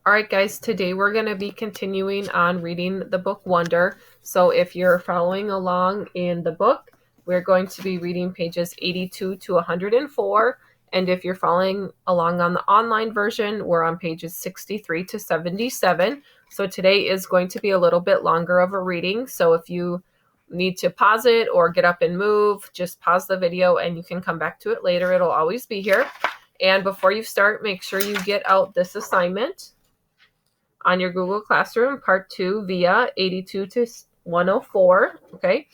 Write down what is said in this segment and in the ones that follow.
All right, guys, today we're going to be continuing on reading the book Wonder. So if you're following along in the book, we're going to be reading pages 82 to 104. And if you're following along on the online version, we're on pages 63 to 77. So today is going to be a little bit longer of a reading. So if you need to pause it or get up and move, just pause the video and you can come back to it later. It'll always be here. And before you start, make sure you get out this assignment on your Google Classroom, Part 2, via 82 to 104, okay?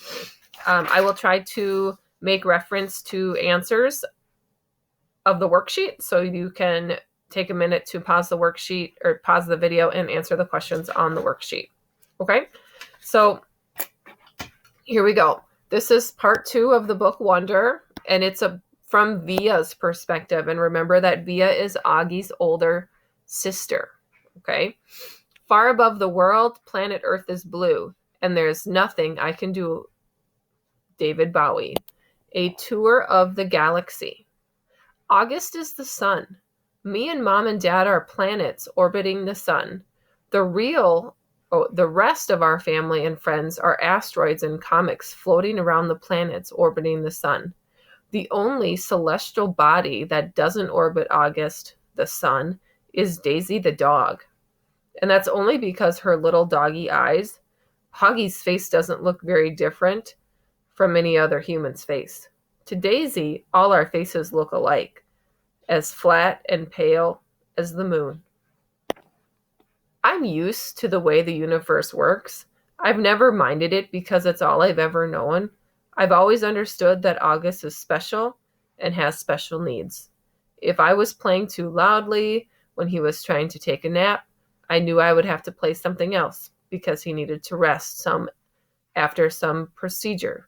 I will try to make reference to answers of the worksheet, so you can take a minute to pause the worksheet or pause the video and answer the questions on the worksheet, okay? So here we go. This is Part 2 of the book Wonder, and it's from Via's perspective. And remember that Via is Augie's older sister. Okay. Far above the world, planet Earth is blue, and there's nothing I can do. David Bowie. A tour of the galaxy. August is the sun. Me and Mom and Dad are planets orbiting the sun. The rest of our family and friends are asteroids and comets floating around the planets orbiting the sun. The only celestial body that doesn't orbit August, the sun, is Daisy the dog. And that's only because her little doggy eyes, Huggy's face doesn't look very different from any other human's face. To Daisy, all our faces look alike, as flat and pale as the moon. I'm used to the way the universe works. I've never minded it because it's all I've ever known. I've always understood that August is special and has special needs. If I was playing too loudly when he was trying to take a nap, I knew I would have to play something else because he needed to rest after some procedure,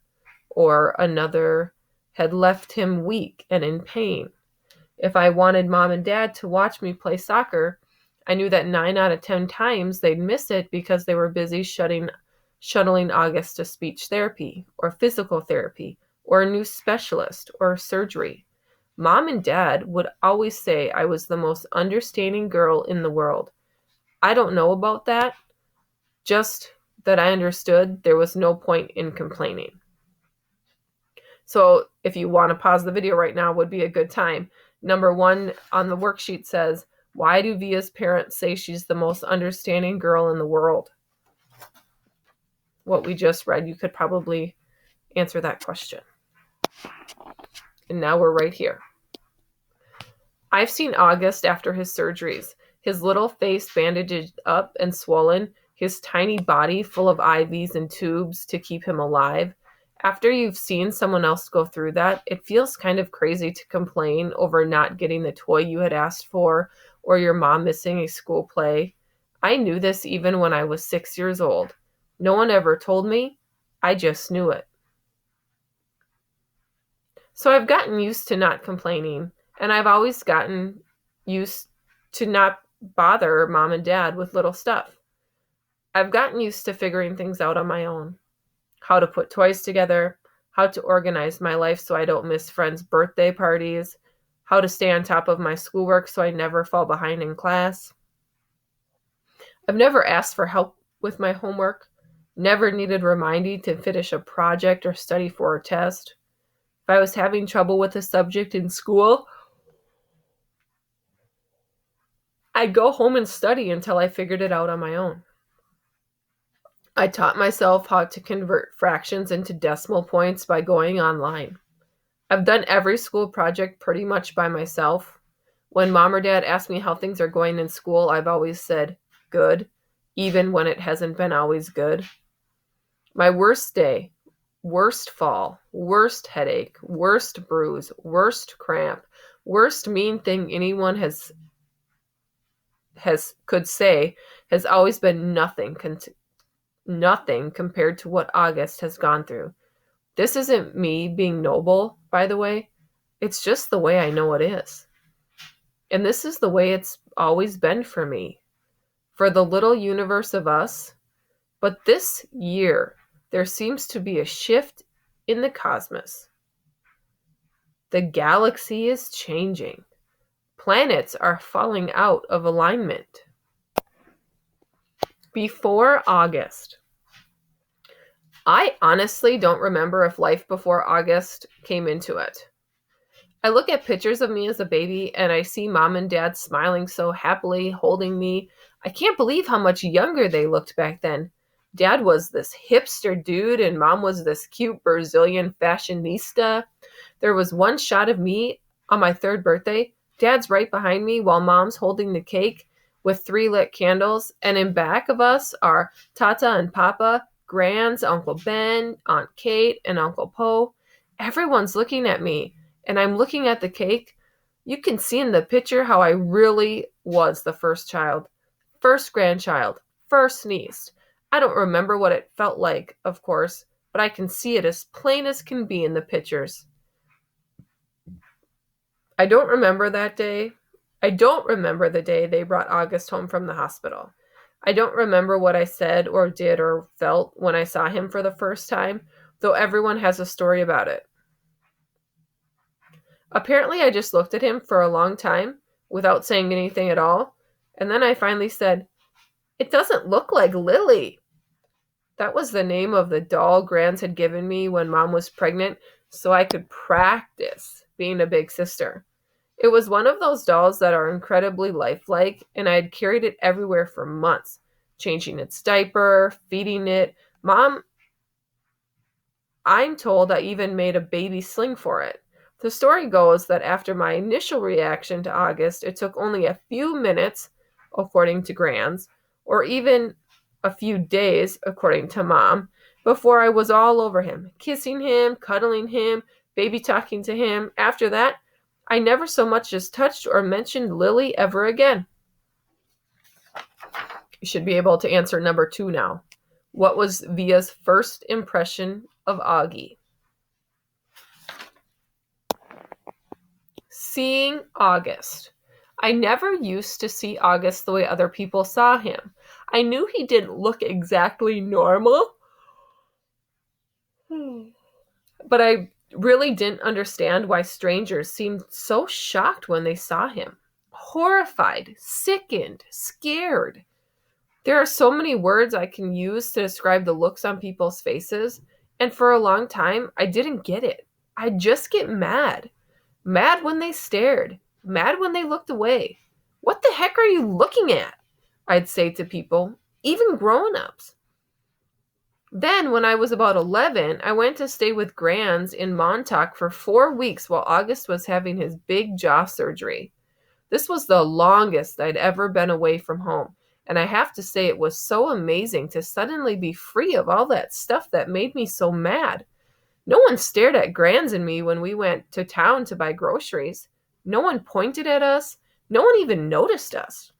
or another had left him weak and in pain. If I wanted Mom and Dad to watch me play soccer, I knew that 9 out of 10 times they'd miss it because they were busy shuttling August to speech therapy or physical therapy or a new specialist or surgery. Mom and Dad would always say I was the most understanding girl in the world. I don't know about that, just that I understood there was no point in complaining. So if you want to pause the video right now, would be a good time. Number 1 on the worksheet says, why do Via's parents say she's the most understanding girl in the world? What we just read, you could probably answer that question. And now we're right here. I've seen August after his surgeries. His little face bandaged up and swollen, his tiny body full of IVs and tubes to keep him alive. After you've seen someone else go through that, it feels kind of crazy to complain over not getting the toy you had asked for or your mom missing a school play. I knew this even when I was 6 years old. No one ever told me. I just knew it. So I've gotten used to not complaining, and I've always gotten used to not bother Mom and Dad with little stuff. I've gotten used to figuring things out on my own. How to put toys together, how to organize my life so I don't miss friends' birthday parties, how to stay on top of my schoolwork so I never fall behind in class. I've never asked for help with my homework, never needed reminding to finish a project or study for a test. If I was having trouble with a subject in school, I'd go home and study until I figured it out on my own. I taught myself how to convert fractions into decimal points by going online. I've done every school project pretty much by myself. When Mom or Dad ask me how things are going in school, I've always said, good, even when it hasn't been always good. My worst day, worst fall, worst headache, worst bruise, worst cramp, worst mean thing anyone could say has always been nothing compared to what August has gone through. This isn't me being noble, by the way. It's just the way I know it is. And this is the way it's always been for me, for the little universe of us. But this year, there seems to be a shift in the cosmos. The galaxy is changing. Planets are falling out of alignment. Before August. I honestly don't remember if life before August came into it. I look at pictures of me as a baby and I see mom and dad smiling so happily, holding me. I can't believe how much younger they looked back then. Dad was this hipster dude and mom was this cute Brazilian fashionista. There was one shot of me on my third birthday. Dad's right behind me while mom's holding the cake with 3 lit candles. And in back of us are Tata and Papa, Grands, Uncle Ben, Aunt Kate, and Uncle Poe. Everyone's looking at me and I'm looking at the cake. You can see in the picture how I really was the first child, first grandchild, first niece. I don't remember what it felt like, of course, but I can see it as plain as can be in the pictures. I don't remember that day. I don't remember the day they brought August home from the hospital. I don't remember what I said or did or felt when I saw him for the first time, though everyone has a story about it. Apparently, I just looked at him for a long time without saying anything at all, and then I finally said, "It doesn't look like Lily." That was the name of the doll Grands had given me when Mom was pregnant so I could practice being a big sister. It was one of those dolls that are incredibly lifelike, and I had carried it everywhere for months, changing its diaper, feeding it. I'm told I even made a baby sling for it. The story goes that after my initial reaction to August, it took only a few minutes, according to Grands, or even a few days, according to Mom, before I was all over him, kissing him, cuddling him, baby talking to him. After that, I never so much as touched or mentioned Lily ever again. You should be able to answer number 2 now. What was Via's first impression of Augie? Seeing August. I never used to see August the way other people saw him. I knew he didn't look exactly normal, but I really didn't understand why strangers seemed so shocked when they saw him. Horrified, sickened, scared. There are so many words I can use to describe the looks on people's faces, and for a long time, I didn't get it. I'd just get mad. Mad when they stared. Mad when they looked away. What the heck are you looking at? I'd say to people, even grown-ups. Then, when I was about 11, I went to stay with Grands in Montauk for 4 weeks while August was having his big jaw surgery. This was the longest I'd ever been away from home, and I have to say it was so amazing to suddenly be free of all that stuff that made me so mad. No one stared at Grands and me when we went to town to buy groceries. No one pointed at us. No one even noticed us.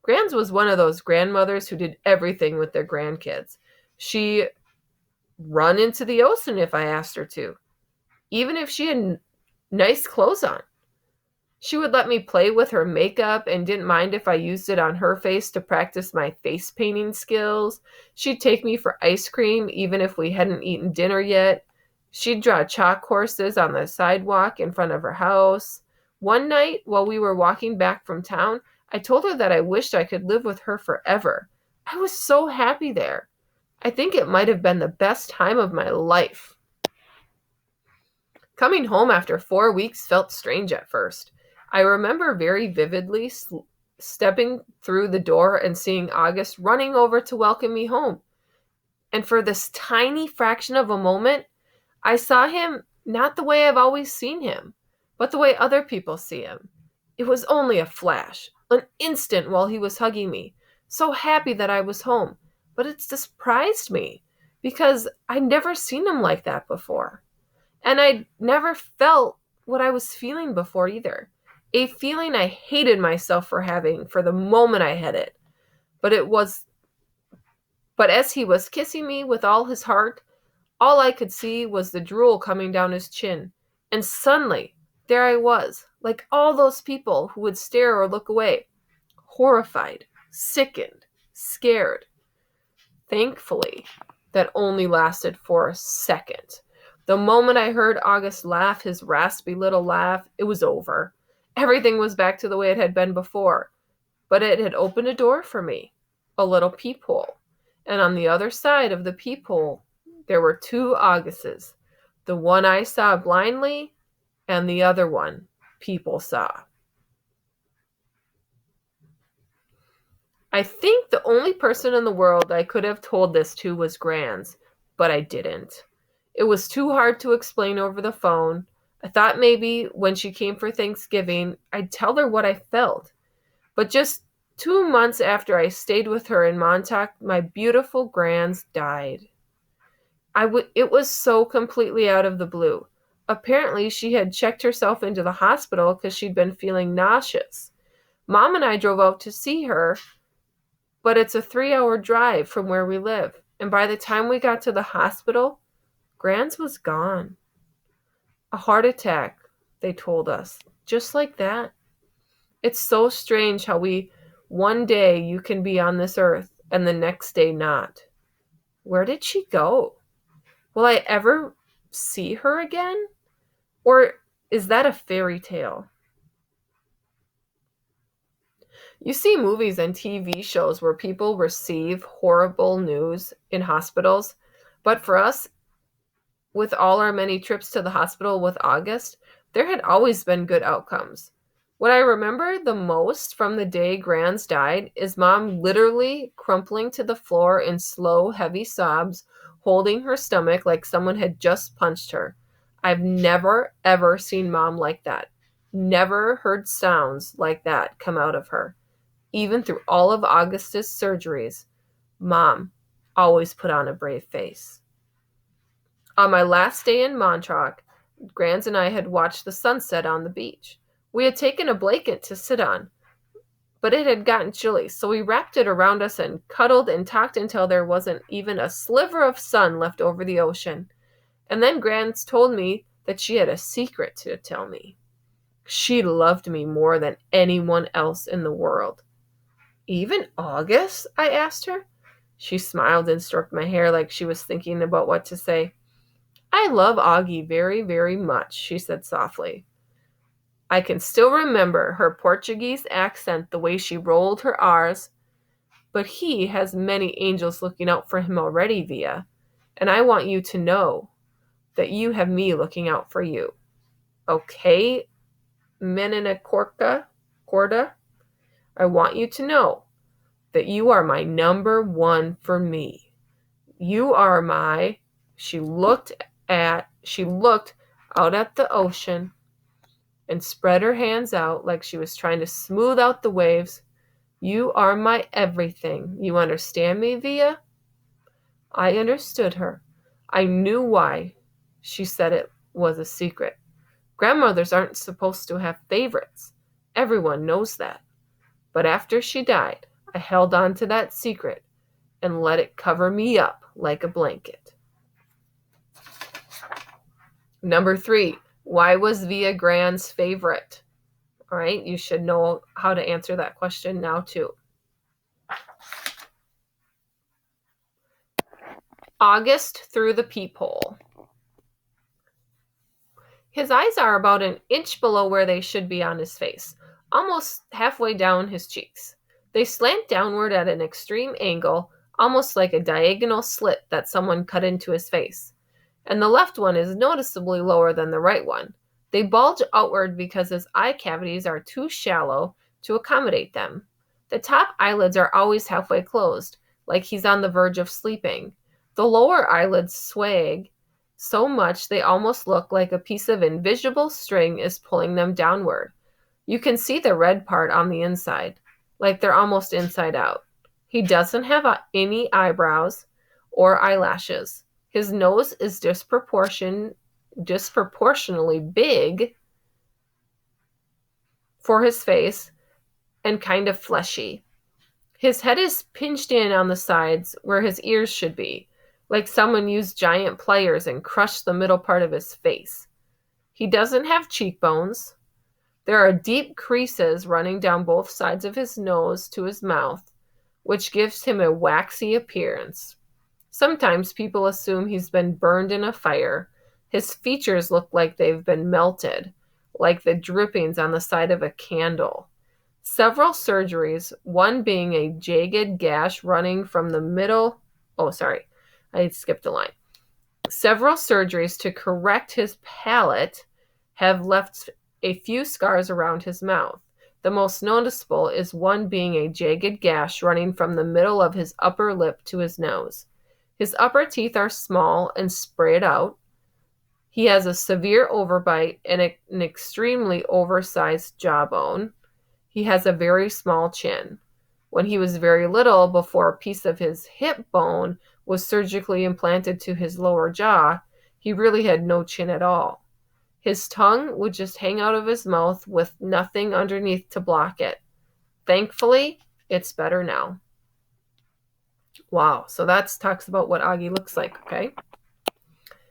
Grands was one of those grandmothers who did everything with their grandkids. She'd run into the ocean if I asked her to, even if she had nice clothes on. She would let me play with her makeup and didn't mind if I used it on her face to practice my face painting skills. She'd take me for ice cream even if we hadn't eaten dinner yet. She'd draw chalk horses on the sidewalk in front of her house. One night, while we were walking back from town, I told her that I wished I could live with her forever. I was so happy there. I think it might have been the best time of my life. Coming home after 4 weeks felt strange at first. I remember very vividly stepping through the door and seeing August running over to welcome me home. And for this tiny fraction of a moment, I saw him not the way I've always seen him, but the way other people see him. It was only a flash, an instant while he was hugging me, so happy that I was home. But it surprised me because I'd never seen him like that before. And I'd never felt what I was feeling before either. A feeling I hated myself for having for the moment I had it. But as he was kissing me with all his heart, all I could see was the drool coming down his chin. And suddenly, there I was, like all those people who would stare or look away, horrified, sickened, scared. Thankfully, that only lasted for a second. The moment I heard August laugh, his raspy little laugh, it was over. Everything was back to the way it had been before, but it had opened a door for me. a little peephole. And on the other side of the peephole, there were two Augusts. The one I saw blindly, and the other one people saw. I think the only person in the world I could have told this to was Grans, but I didn't. It was too hard to explain over the phone. I thought maybe when she came for Thanksgiving, I'd tell her what I felt. But just 2 months after I stayed with her in Montauk, my beautiful Grans died. It was so completely out of the blue. Apparently, she had checked herself into the hospital because she'd been feeling nauseous. Mom and I drove out to see her, but it's a 3-hour drive from where we live. And by the time we got to the hospital, Grans was gone. A heart attack, they told us. Just like that. It's so strange how one day you can be on this earth and the next day not. Where did she go? Will I ever see her again? Or is that a fairy tale? You see movies and TV shows where people receive horrible news in hospitals, but for us, with all our many trips to the hospital with August, there had always been good outcomes. What I remember the most from the day Grans died is Mom literally crumpling to the floor in slow, heavy sobs, holding her stomach like someone had just punched her. I've never, ever seen Mom like that. Never heard sounds like that come out of her. Even through all of Augustus' surgeries, Mom always put on a brave face. On my last day in Montauk, Grans and I had watched the sunset on the beach. We had taken a blanket to sit on, but it had gotten chilly, so we wrapped it around us and cuddled and talked until there wasn't even a sliver of sun left over the ocean. And then Grans told me that she had a secret to tell me. She loved me more than anyone else in the world. Even August? I asked her. She smiled and stroked my hair like she was thinking about what to say. I love Augie very, very much, she said softly. I can still remember her Portuguese accent, the way she rolled her R's. But he has many angels looking out for him already, Via. And I want you to know that you have me looking out for you. Okay, Menina Corda? I want you to know that you are my number one for me. You are my... She looked out at the ocean and spread her hands out like she was trying to smooth out the waves. You are my everything. You understand me, Via? I understood her. I knew why she said it was a secret. Grandmothers aren't supposed to have favorites. Everyone knows that. But after she died, I held on to that secret and let it cover me up like a blanket. Number 3, why was Via Grans' favorite? All right, you should know how to answer that question now too. August through the peephole. His eyes are about an inch below where they should be on his face, almost halfway down his cheeks. They slant downward at an extreme angle, almost like a diagonal slit that someone cut into his face. And the left one is noticeably lower than the right one. They bulge outward because his eye cavities are too shallow to accommodate them. The top eyelids are always halfway closed, like he's on the verge of sleeping. The lower eyelids swag so much they almost look like a piece of invisible string is pulling them downward. You can see the red part on the inside, like they're almost inside out. He doesn't have any eyebrows or eyelashes. His nose is disproportionately big for his face and kind of fleshy. His head is pinched in on the sides where his ears should be, like someone used giant pliers and crushed the middle part of his face. He doesn't have cheekbones. There are deep creases running down both sides of his nose to his mouth, which gives him a waxy appearance. Sometimes people assume he's been burned in a fire. His features look like they've been melted, like the drippings on the side of a candle. Several surgeries, one being a jagged gash running from the middle. Oh, sorry, I skipped a line. Several surgeries to correct his palate have left a few scars around his mouth. The most noticeable is one being a jagged gash running from the middle of his upper lip to his nose. His upper teeth are small and sprayed out. He has a severe overbite and an extremely oversized jawbone. He has a very small chin. When he was very little, before a piece of his hip bone was surgically implanted to his lower jaw, he really had no chin at all. His tongue would just hang out of his mouth with nothing underneath to block it. Thankfully, it's better now. Wow, so that talks about what Augie looks like, okay?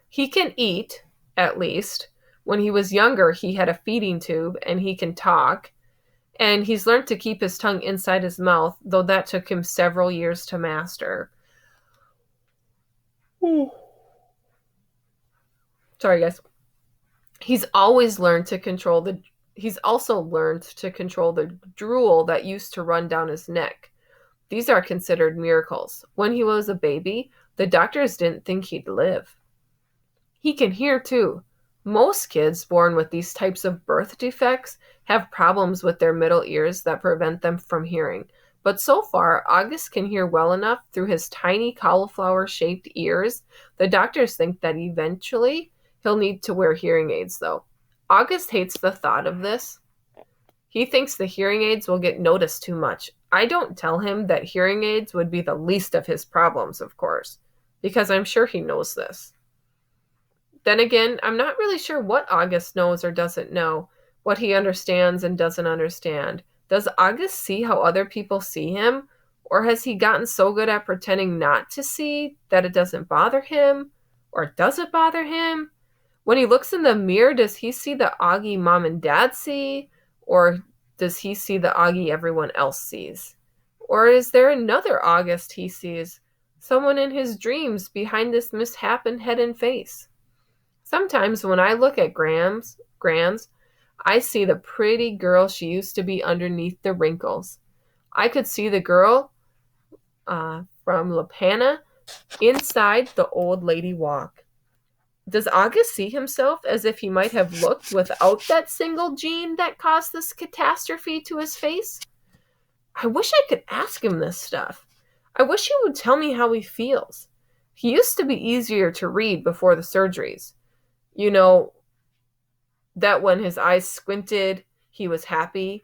He can eat, at least. When he was younger, he had a feeding tube and he can talk. And he's learned to keep his tongue inside his mouth, though that took him several years to master. Sorry, guys. He's also learned to control the drool that used to run down his neck. These are considered miracles. When he was a baby, the doctors didn't think he'd live. He can hear too. Most kids born with these types of birth defects have problems with their middle ears that prevent them from hearing. But so far, August can hear well enough through his tiny cauliflower-shaped ears. The doctors think that eventually he'll need to wear hearing aids, though. August hates the thought of this. He thinks the hearing aids will get noticed too much. I don't tell him that hearing aids would be the least of his problems, of course, because I'm sure he knows this. Then again, I'm not really sure what August knows or doesn't know, what he understands and doesn't understand. Does August see how other people see him? Or has he gotten so good at pretending not to see that it doesn't bother him? Or does it bother him? When he looks in the mirror, does he see the Augie mom and dad see? Or does he see the Augie everyone else sees? Or is there another August he sees? Someone in his dreams behind this misshapen head and face? Sometimes when I look at Grands, I see the pretty girl she used to be underneath the wrinkles. I could see the girl from Lapana inside the old lady walk. Does August see himself as if he might have looked without that single gene that caused this catastrophe to his face? I wish I could ask him this stuff. I wish he would tell me how he feels. He used to be easier to read before the surgeries. You know, that when his eyes squinted, he was happy.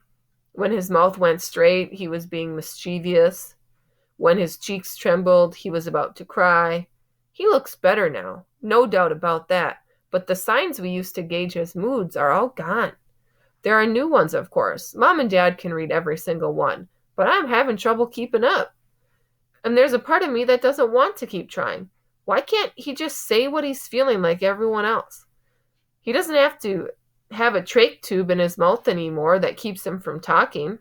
When his mouth went straight, he was being mischievous. When his cheeks trembled, he was about to cry. He looks better now, no doubt about that, but the signs we used to gauge his moods are all gone. There are new ones, of course. Mom and Dad can read every single one, but I'm having trouble keeping up. And there's a part of me that doesn't want to keep trying. Why can't he just say what he's feeling like everyone else? He doesn't have to have a trach tube in his mouth anymore that keeps him from talking.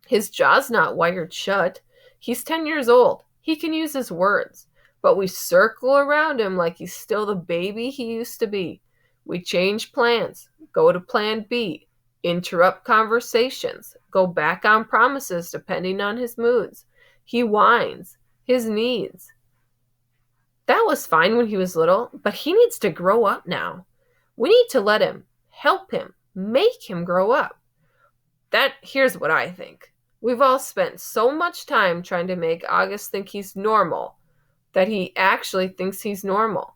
His jaw's not wired shut. He's 10 years old. He can use his words. But we circle around him like he's still the baby he used to be. We change plans, go to plan B, interrupt conversations, go back on promises depending on his moods. He whines, his needs. That was fine when he was little, but he needs to grow up now. We need to let him, help him, make him grow up. Here's what I think. We've all spent so much time trying to make August think he's normal that he actually thinks he's normal.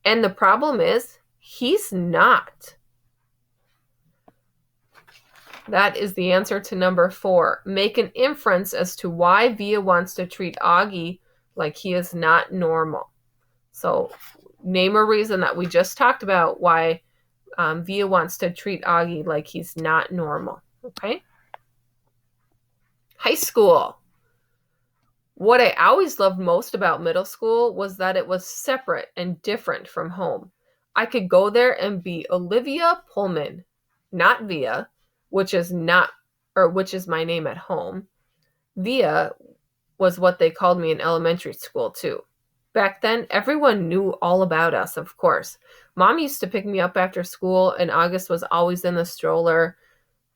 And the problem is, he's not. That is the answer to number 4. Make an inference as to why Via wants to treat Augie like he is not normal. So name a reason that we just talked about why Via wants to treat Augie like he's not normal. Okay? High school. What I always loved most about middle school was that it was separate and different from home. I could go there and be Olivia Pullman, not Via, which is my name at home. Via was what they called me in elementary school too. Back then, everyone knew all about us, of course. Mom used to pick me up after school, and August was always in the stroller.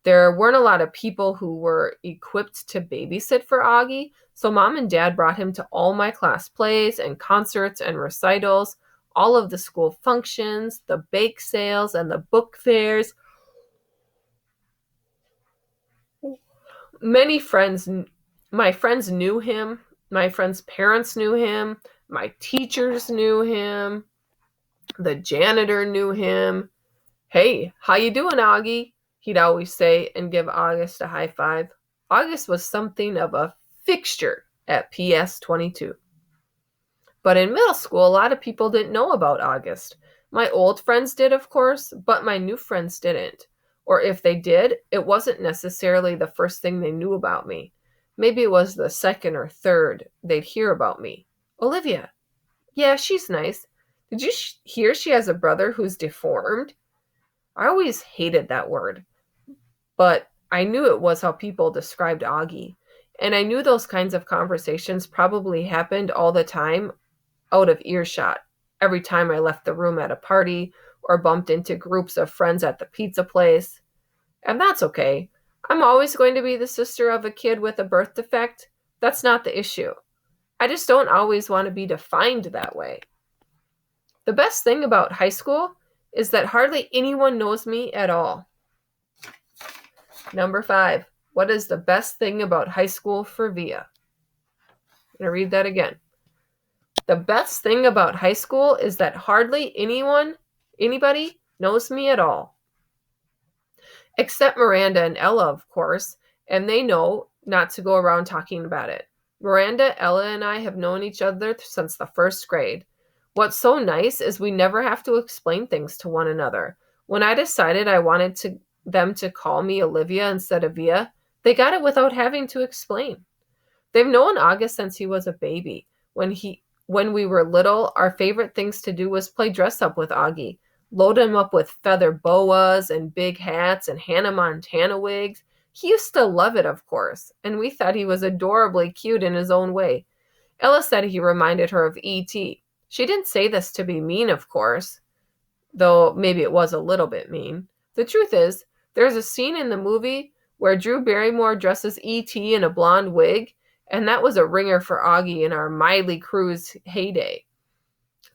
There weren't a lot of people who were equipped to babysit for Augie, so Mom and Dad brought him to all my class plays and concerts and recitals, all of the school functions, the bake sales, and the book fairs. Many friends, my friends knew him, my friends' parents knew him, my teachers knew him, the janitor knew him. "Hey, how you doing, Augie?" he'd always say and give August a high five. August was something of a fixture at PS 22. But in middle school, a lot of people didn't know about August. My old friends did, of course, but my new friends didn't. Or if they did, it wasn't necessarily the first thing they knew about me. Maybe it was the second or third they'd hear about me. "Olivia. Yeah, she's nice. Did you hear she has a brother who's deformed?" I always hated that word, but I knew it was how people described Augie. And I knew those kinds of conversations probably happened all the time out of earshot every time I left the room at a party or bumped into groups of friends at the pizza place. And that's okay. I'm always going to be the sister of a kid with a birth defect. That's not the issue. I just don't always want to be defined that way. The best thing about high school is that hardly anyone knows me at all. Number 5. What is the best thing about high school for Via? I'm going to read that again. The best thing about high school is that hardly anybody knows me at all. Except Miranda and Ella, of course, and they know not to go around talking about it. Miranda, Ella, and I have known each other since the first grade. What's so nice is we never have to explain things to one another. When I decided I wanted them to call me Olivia instead of Via, they got it without having to explain. They've known August since he was a baby. When we were little, our favorite things to do was play dress up with Augie, load him up with feather boas and big hats and Hannah Montana wigs. He used to love it, of course, and we thought he was adorably cute in his own way. Ella said he reminded her of E.T. She didn't say this to be mean, of course, though maybe it was a little bit mean. The truth is, there's a scene in the movie where Drew Barrymore dresses E.T. in a blonde wig, and that was a ringer for Augie in our Miley Cyrus heyday.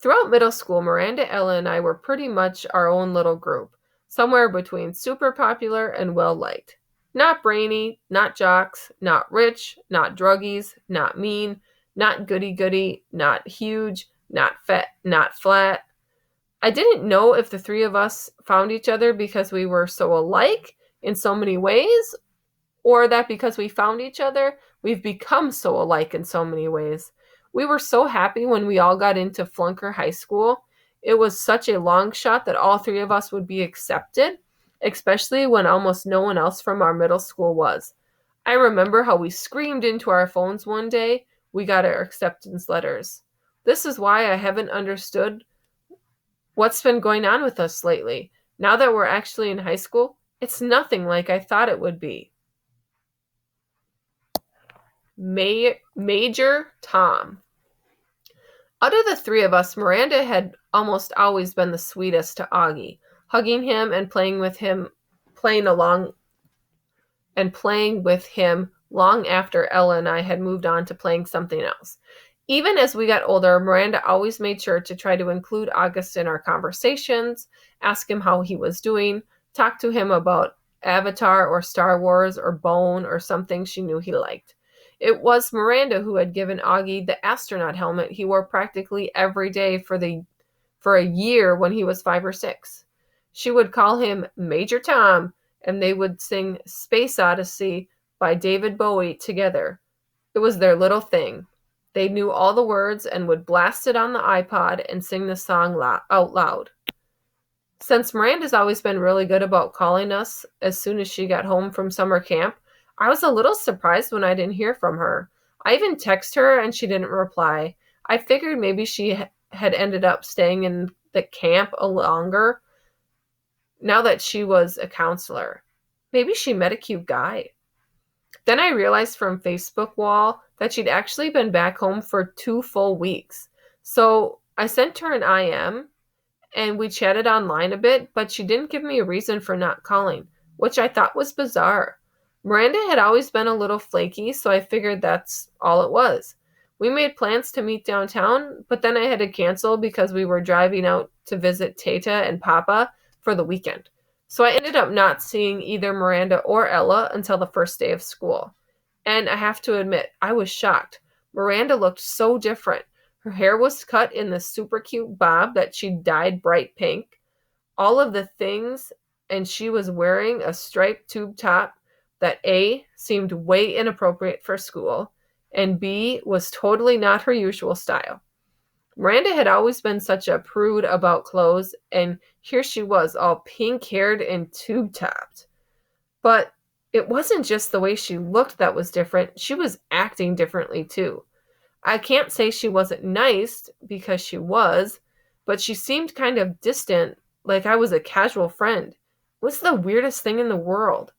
Throughout middle school, Miranda, Ella, and I were pretty much our own little group, somewhere between super popular and well-liked. Not brainy, not jocks, not rich, not druggies, not mean, not goody-goody, not huge, not fat, not flat. I didn't know if the three of us found each other because we were so alike in so many ways, or that because we found each other, we've become so alike in so many ways. We were so happy when we all got into flunker high school. It was such a long shot that all three of us would be accepted, especially when almost no one else from our middle school was. I remember how we screamed into our phones one day we got our acceptance letters. This is why I haven't understood what's been going on with us lately. Now that we're actually in high school, it's nothing like I thought it would be. Major Tom. Out of the three of us, Miranda had almost always been the sweetest to Augie, hugging him and playing with him long after Ella and I had moved on to playing something else. Even as we got older, Miranda always made sure to try to include August in our conversations, ask him how he was doing, talk to him about Avatar or Star Wars or Bone or something she knew he liked. It was Miranda who had given Augie the astronaut helmet he wore practically every day for a year when he was 5 or 6. She would call him Major Tom, and they would sing Space Odyssey by David Bowie together. It was their little thing. They knew all the words and would blast it on the iPod and sing the song out loud. Since Miranda's always been really good about calling us as soon as she got home from summer camp, I was a little surprised when I didn't hear from her. I even texted her and she didn't reply. I figured maybe she had ended up staying in the camp longer now that she was a counselor. Maybe she met a cute guy. Then I realized from Facebook wall that she'd actually been back home for 2 full weeks. So I sent her an IM and we chatted online a bit, but she didn't give me a reason for not calling. which I thought was bizarre. Miranda had always been a little flaky, so I figured that's all it was. We made plans to meet downtown, but then I had to cancel because we were driving out to visit Tata and Papa for the weekend. So I ended up not seeing either Miranda or Ella until the first day of school. And I have to admit, I was shocked. Miranda looked so different. Her hair was cut in the super cute bob that she dyed bright pink. All of the things, and she was wearing a striped tube top that A, seemed way inappropriate for school, and B, was totally not her usual style. Miranda had always been such a prude about clothes, and here she was, all pink-haired and tube-topped. But it wasn't just the way she looked that was different. She was acting differently, too. I can't say she wasn't nice, because she was, but she seemed kind of distant, like I was a casual friend. It was the weirdest thing in the world.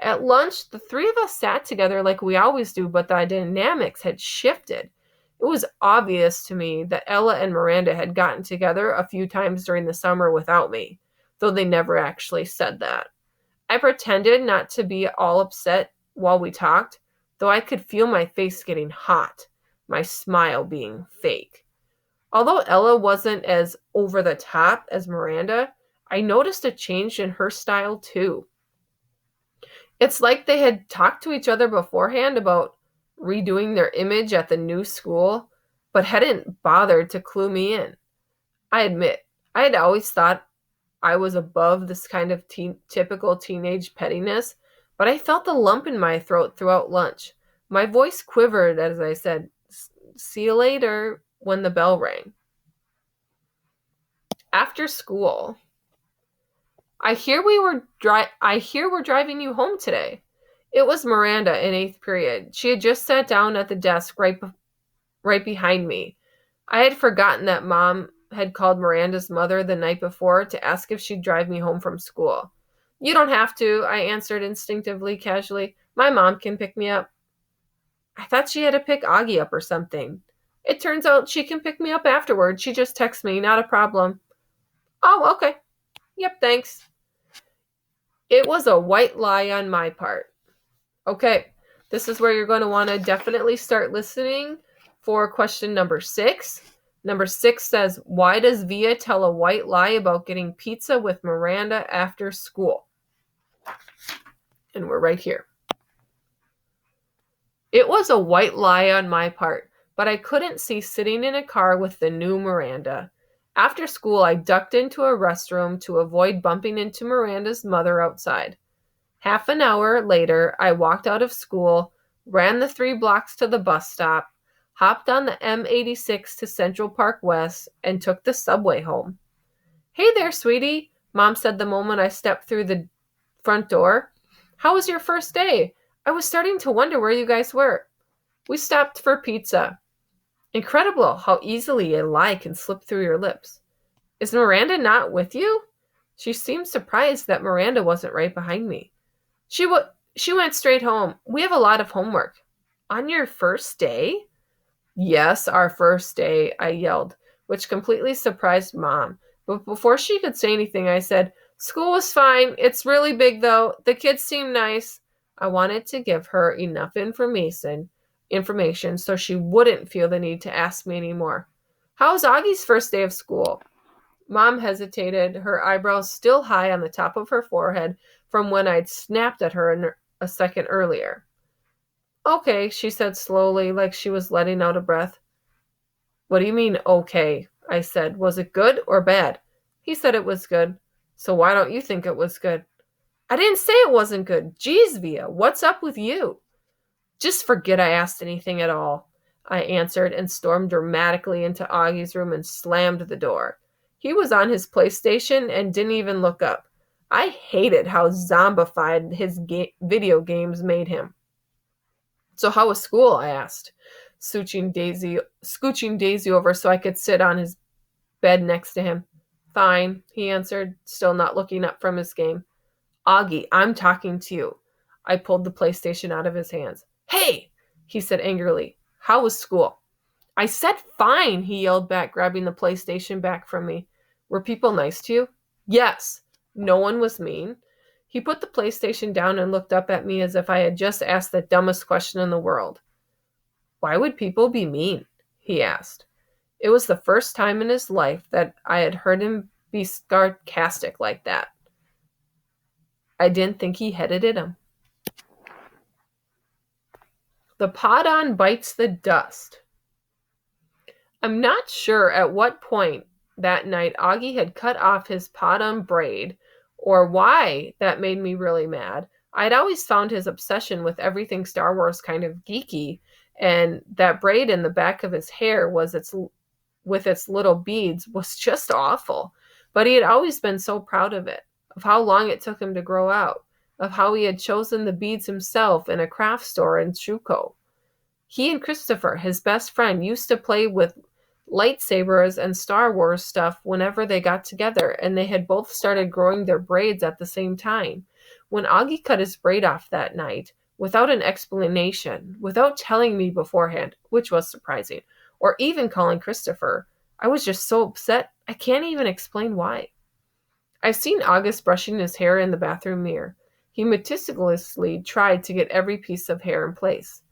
At lunch, the three of us sat together like we always do, but the dynamics had shifted. It was obvious to me that Ella and Miranda had gotten together a few times during the summer without me, though they never actually said that. I pretended not to be all upset while we talked, though I could feel my face getting hot, my smile being fake. Although Ella wasn't as over the top as Miranda, I noticed a change in her style too. It's like they had talked to each other beforehand about redoing their image at the new school, but hadn't bothered to clue me in. I admit, I had always thought I was above this kind of typical teenage pettiness, but I felt the lump in my throat throughout lunch. My voice quivered as I said, "See you later," when the bell rang. After school, I hear we're driving you home today. It was Miranda in 8th period. She had just sat down at the desk right behind me. I had forgotten that Mom had called Miranda's mother the night before to ask if she'd drive me home from school. "You don't have to," I answered instinctively, casually. "My mom can pick me up." I thought she had to pick Augie up or something. It turns out she can pick me up afterward. She just texts me, "Not a problem." "Oh, okay. Yep, thanks." It was a white lie on my part. Okay, this is where you're going to want to definitely start listening for question number 6. Number 6 says, "Why does Via tell a white lie about getting pizza with Miranda after school?" And we're right here. It was a white lie on my part, but I couldn't see sitting in a car with the new Miranda. After school, I ducked into a restroom to avoid bumping into Miranda's mother outside. Half an hour later, I walked out of school, ran the 3 blocks to the bus stop, hopped on the M86 to Central Park West, and took the subway home. "Hey there, sweetie," Mom said the moment I stepped through the front door. "How was your first day? I was starting to wonder where you guys were." "We stopped for pizza." Incredible how easily a lie can slip through your lips. "Is Miranda not with you?" She seemed surprised that Miranda wasn't right behind me. She went straight home. We have a lot of homework." "On your first day?" "Yes, our first day," I yelled, which completely surprised Mom. But before she could say anything, I said, "School was fine. It's really big, though. The kids seem nice." I wanted to give her enough information so she wouldn't feel the need to ask me anymore. "How was Augie's first day of school?" Mom hesitated, her eyebrows still high on the top of her forehead from when I'd snapped at her a second earlier. "Okay," she said slowly, like she was letting out a breath. "What do you mean, okay?" I said. "Was it good or bad?" He said it was good. "So why don't you think it was good?" "I didn't say it wasn't good. Geez, Via, what's up with you?" "Just forget I asked anything at all," I answered and stormed dramatically into Augie's room and slammed the door. He was on his PlayStation and didn't even look up. I hated how zombified his video games made him. "So how was school?" I asked, scooching Daisy over so I could sit on his bed next to him. "Fine," he answered, still not looking up from his game. "Augie, I'm talking to you." I pulled the PlayStation out of his hands. "Hey!" he said angrily. "How was school?" "I said fine," he yelled back, grabbing the PlayStation back from me. "Were people nice to you?" "Yes." "No one was mean?" He put the PlayStation down and looked up at me as if I had just asked the dumbest question in the world. "Why would people be mean?" he asked. It was the first time in his life that I had heard him be sarcastic like that. I didn't think he had it in him. The Podon bites the dust. I'm not sure at what point that night Augie had cut off his Podon braid, or why that made me really mad. I'd always found his obsession with everything Star Wars kind of geeky, and that braid in the back of his hair with its little beads was just awful. But he had always been so proud of it, of how long it took him to grow out, of how he had chosen the beads himself in a craft store in Shuko. He and Christopher, his best friend, used to play with lightsabers and Star Wars stuff whenever they got together, and they had both started growing their braids at the same time. When Augie cut his braid off that night, without an explanation, without telling me beforehand, which was surprising, or even calling Christopher, I was just so upset I can't even explain why. I've seen August brushing his hair in the bathroom mirror. He meticulously tried to get every piece of hair in place.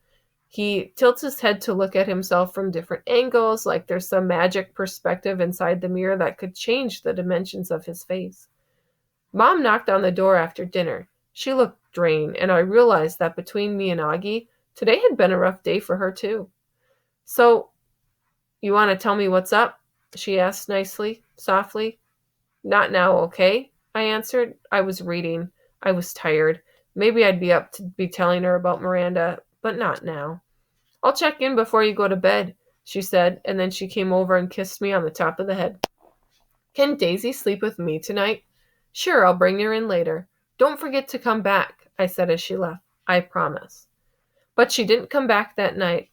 He tilts his head to look at himself from different angles, like there's some magic perspective inside the mirror that could change the dimensions of his face. Mom knocked on the door after dinner. She looked drained, and I realized that between me and Augie, today had been a rough day for her too. "So, you want to tell me what's up?" she asked nicely, softly. "Not now, okay?" I answered. I was reading. I was tired. Maybe I'd be up to be telling her about Miranda, but not now. "I'll check in before you go to bed," she said, and then she came over and kissed me on the top of the head. "Can Daisy sleep with me tonight?" "Sure, I'll bring her in later." "Don't forget to come back," I said as she left. "I promise." But she didn't come back that night.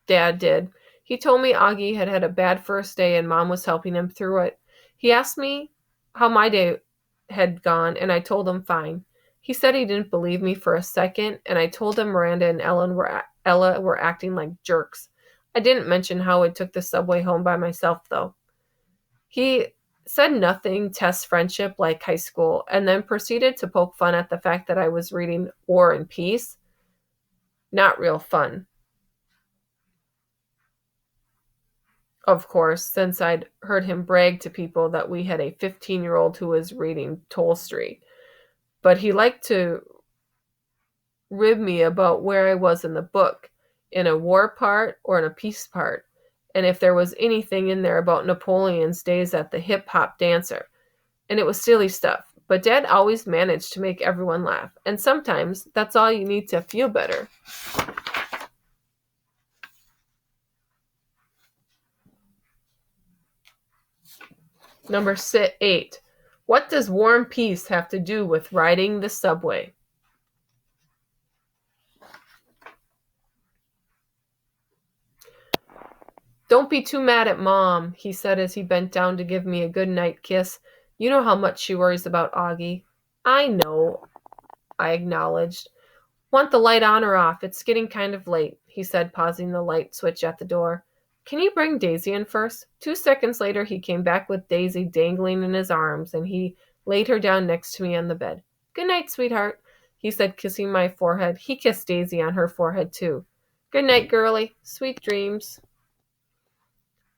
Dad did. He told me Augie had had a bad first day and Mom was helping him through it. He asked me how my day had gone, and I told him fine. He said he didn't believe me for a second, and I told him Miranda and Ella were acting like jerks. I didn't mention how I took the subway home by myself, though. He said nothing tests friendship like high school, and then proceeded to poke fun at the fact that I was reading War and Peace. Not real fun, of course, since I'd heard him brag to people that we had a 15-year-old who was reading Tolstoy. But he liked to rib me about where I was in the book, in a war part or in a peace part, and if there was anything in there about Napoleon's days at the hip-hop dancer. And it was silly stuff, but Dad always managed to make everyone laugh, and sometimes that's all you need to feel better. Number 8. What does War and Peace have to do with riding the subway? "Don't be too mad at Mom," he said as he bent down to give me a good night kiss. "You know how much she worries about Augie." "I know," I acknowledged. "Want the light on or off? It's getting kind of late," he said, pausing the light switch at the door. "Can you bring Daisy in first?" 2 seconds later, he came back with Daisy dangling in his arms, and he laid her down next to me on the bed. "Good night, sweetheart," he said, kissing my forehead. He kissed Daisy on her forehead, too. "Good night, girlie. Sweet dreams."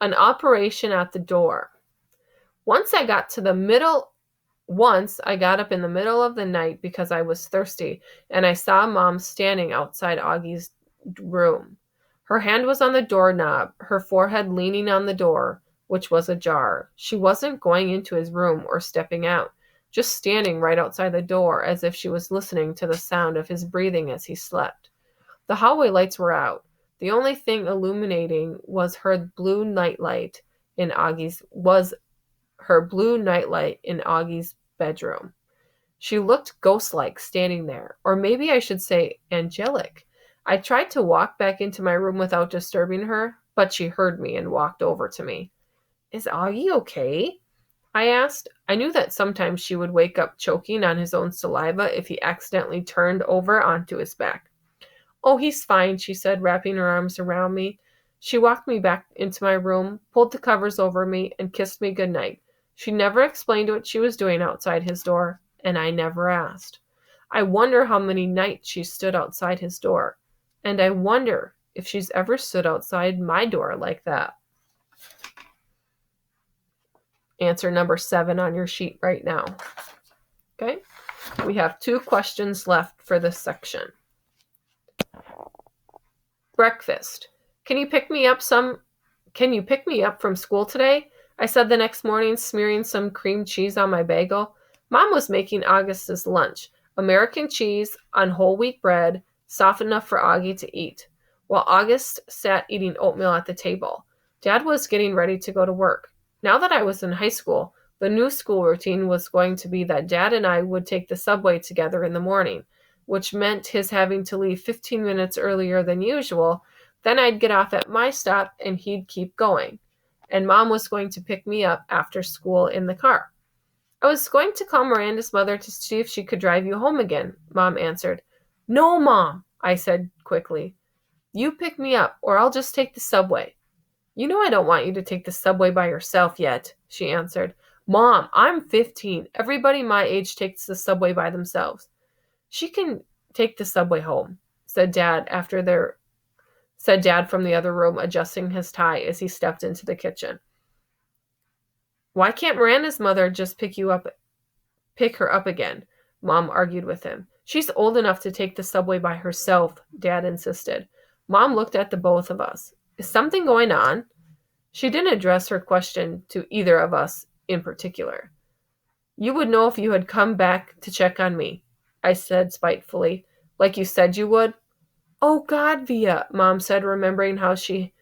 An operation at the door. Once I got up in the middle of the night because I was thirsty, and I saw Mom standing outside Augie's room. Her hand was on the doorknob, her forehead leaning on the door, which was ajar. She wasn't going into his room or stepping out, just standing right outside the door as if she was listening to the sound of his breathing as he slept. The hallway lights were out. The only thing illuminating was her blue nightlight in Augie's bedroom. She looked ghost-like standing there, or maybe I should say angelic. I tried to walk back into my room without disturbing her, but she heard me and walked over to me. "Is Augie okay?" I asked. I knew that sometimes she would wake up choking on his own saliva if he accidentally turned over onto his back. "Oh, he's fine," she said, wrapping her arms around me. She walked me back into my room, pulled the covers over me, and kissed me goodnight. She never explained what she was doing outside his door, and I never asked. I wonder how many nights she stood outside his door, and I wonder if she's ever stood outside my door like that. Answer number 7 on your sheet right now. Okay? We have 2 questions left for this section. Breakfast. Can you pick me up from school today? I said the next morning, smearing some cream cheese on my bagel. Mom was making August's lunch. American cheese on whole wheat bread, soft enough for Augie to eat, while August sat eating oatmeal at the table. Dad was getting ready to go to work. Now that I was in high school, the new school routine was going to be that Dad and I would take the subway together in the morning, which meant his having to leave 15 minutes earlier than usual. Then I'd get off at my stop and he'd keep going. And Mom was going to pick me up after school in the car. I was going to call Miranda's mother to see if she could drive you home again, Mom answered. No, Mom, I said quickly. You pick me up, or I'll just take the subway. You know I don't want you to take the subway by yourself yet, she answered. Mom, I'm 15. Everybody my age takes the subway by themselves. She can take the subway home, said Dad from the other room, adjusting his tie as he stepped into the kitchen. Why can't Miranda's mother just pick her up again? Mom argued with him. She's old enough to take the subway by herself, Dad insisted. Mom looked at the both of us. Is something going on? She didn't address her question to either of us in particular. You would know if you had come back to check on me, I said spitefully, like you said you would. Oh, God, Via, Mom said, remembering how she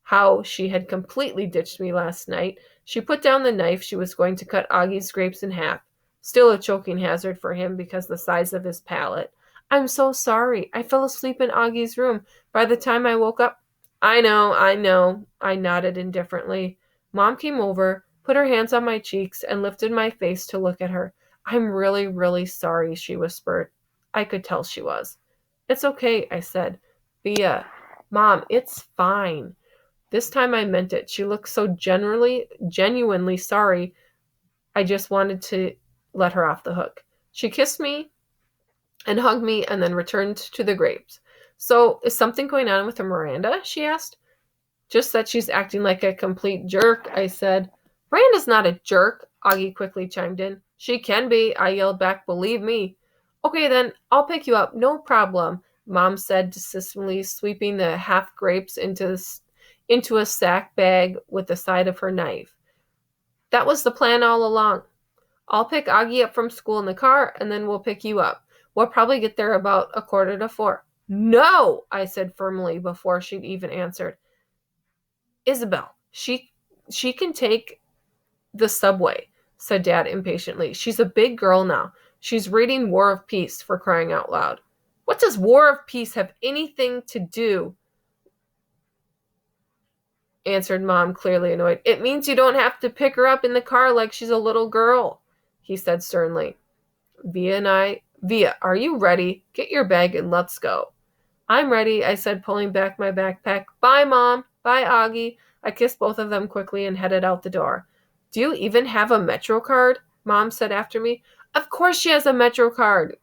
had completely ditched me last night. She put down the knife she was going to cut Augie's grapes in half, still a choking hazard for him because the size of his palate. I'm so sorry. I fell asleep in Augie's room. By the time I woke up, I know, I nodded indifferently. Mom came over, put her hands on my cheeks, and lifted my face to look at her. I'm really, really sorry, she whispered. I could tell she was. It's okay, I said. Via, Mom, it's fine. This time I meant it. She looked so genuinely sorry. I just wanted to let her off the hook. She kissed me and hugged me and then returned to the grapes. So, is something going on with Miranda? She asked. Just that she's acting like a complete jerk, I said. Miranda's not a jerk, Augie quickly chimed in. She can be, I yelled back. Believe me. Okay, then, I'll pick you up. No problem, Mom said decisively, sweeping the half grapes into a sack bag with the side of her knife. That was the plan all along. I'll pick Augie up from school in the car, and then we'll pick you up. We'll probably get there about 3:45. No, I said firmly before she'd even answered. Isabel, she can take the subway, said Dad impatiently. She's a big girl now. She's reading War of Peace, for crying out loud. What does War of Peace have anything to do? Answered Mom, clearly annoyed. It means you don't have to pick her up in the car like she's a little girl, he said sternly. Via, are you ready? Get your bag and let's go. I'm ready, I said, pulling back my backpack. Bye, Mom. Bye, Augie. I kissed both of them quickly and headed out the door. Do you even have a Metro card? Mom said after me. Of course she has a Metro card,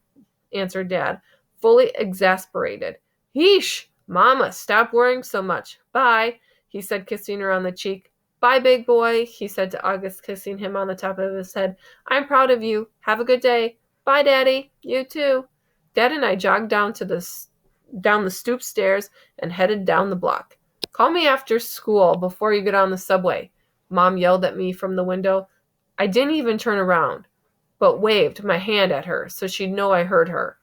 answered Dad, fully exasperated. Yeesh, Mama, stop worrying so much. Bye, he said, kissing her on the cheek. Bye, big boy, he said to August, kissing him on the top of his head. I'm proud of you. Have a good day. Bye, Daddy. You too. Dad and I jogged down the stoop stairs and headed down the block. Call me after school before you get on the subway, Mom yelled at me from the window. I didn't even turn around, but waved my hand at her so she'd know I heard her.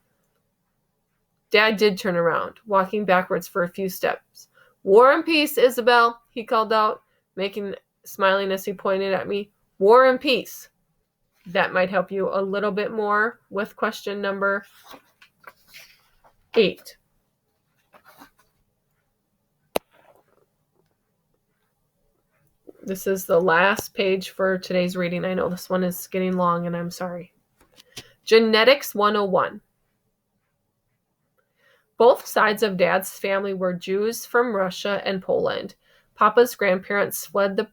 Dad did turn around, walking backwards for a few steps. War and peace, Isabel, he called out, smiling as he pointed at me. War and peace. That might help you a little bit more with question number 8. This is the last page for today's reading. I know this one is getting long, and I'm sorry. Genetics 101. Both sides of Dad's family were Jews from Russia and Poland. Papa's grandparents fled the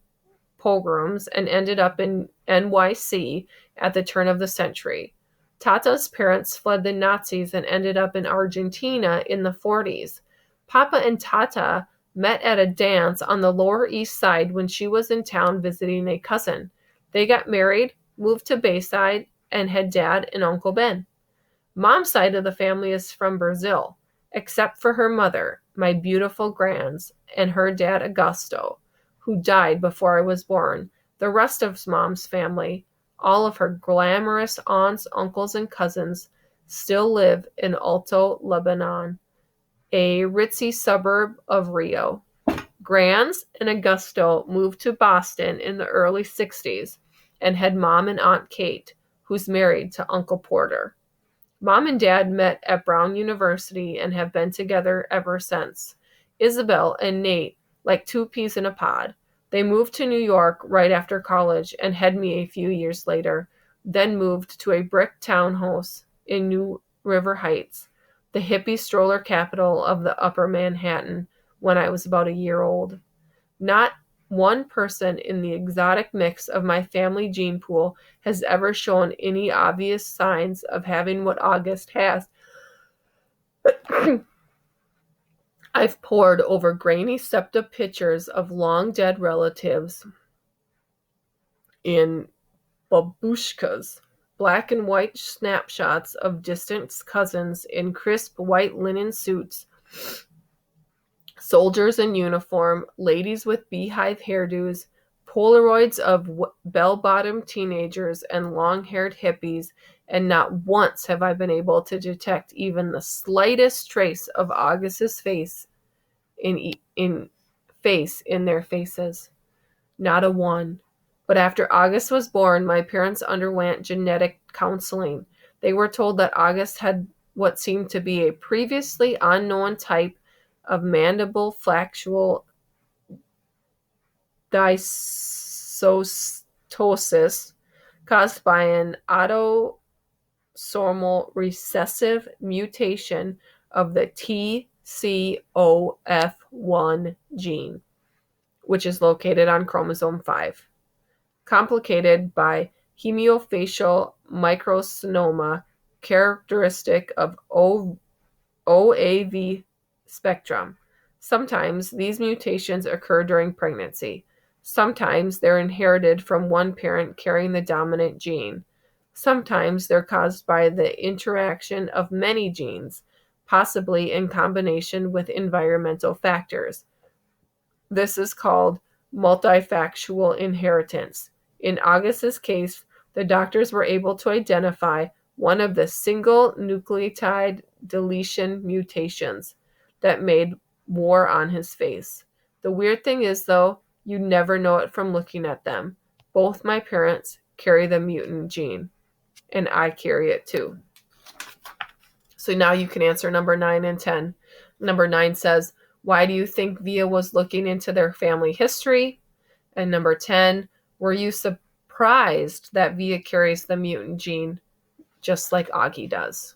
pogroms and ended up in NYC at the turn of the century. Tata's parents fled the Nazis and ended up in Argentina in the 40s. Papa and Tata met at a dance on the Lower East Side when she was in town visiting a cousin. They got married, moved to Bayside, and had Dad and Uncle Ben. Mom's side of the family is from Brazil, except for her mother, my beautiful grands, and her dad Augusto, who died before I was born. The rest of Mom's family, all of her glamorous aunts, uncles, and cousins, still live in Alto, Lebanon, a ritzy suburb of Rio. Grands and Augusto moved to Boston in the early 60s and had Mom and Aunt Kate, who's married to Uncle Porter. Mom and Dad met at Brown University and have been together ever since. Isabel and Nate, like two peas in a pod. They moved to New York right after college and had me a few years later, then moved to a brick townhouse in New River Heights, the hippie stroller capital of the Upper Manhattan, when I was about a year old. Not one person in the exotic mix of my family gene pool has ever shown any obvious signs of having what August has. I've pored over grainy septa pictures of long dead relatives in babushkas, black and white snapshots of distant cousins in crisp white linen suits, soldiers in uniform, ladies with beehive hairdos, Polaroids of bell-bottomed teenagers and long-haired hippies, and not once have I been able to detect even the slightest trace of August's face in their faces. Not a one. But after August was born, my parents underwent genetic counseling. They were told that August had what seemed to be a previously unknown type of mandible flexural dysostosis caused by an autosomal recessive mutation of the TCOF1 gene, which is located on chromosome 5, complicated by hemiofacial microcinoma characteristic of OAV spectrum. Sometimes these mutations occur during pregnancy. Sometimes they're inherited from one parent carrying the dominant gene. Sometimes they're caused by the interaction of many genes, possibly in combination with environmental factors. This is called multifactorial inheritance. In August's case, the doctors were able to identify one of the single nucleotide deletion mutations that made war on his face. The weird thing is, though, you never know it from looking at them. Both my parents carry the mutant gene, and I carry it too. So now you can answer number 9 and 10. Number 9 says, why do you think Via was looking into their family history? And number 10, were you surprised that Via carries the mutant gene just like Augie does?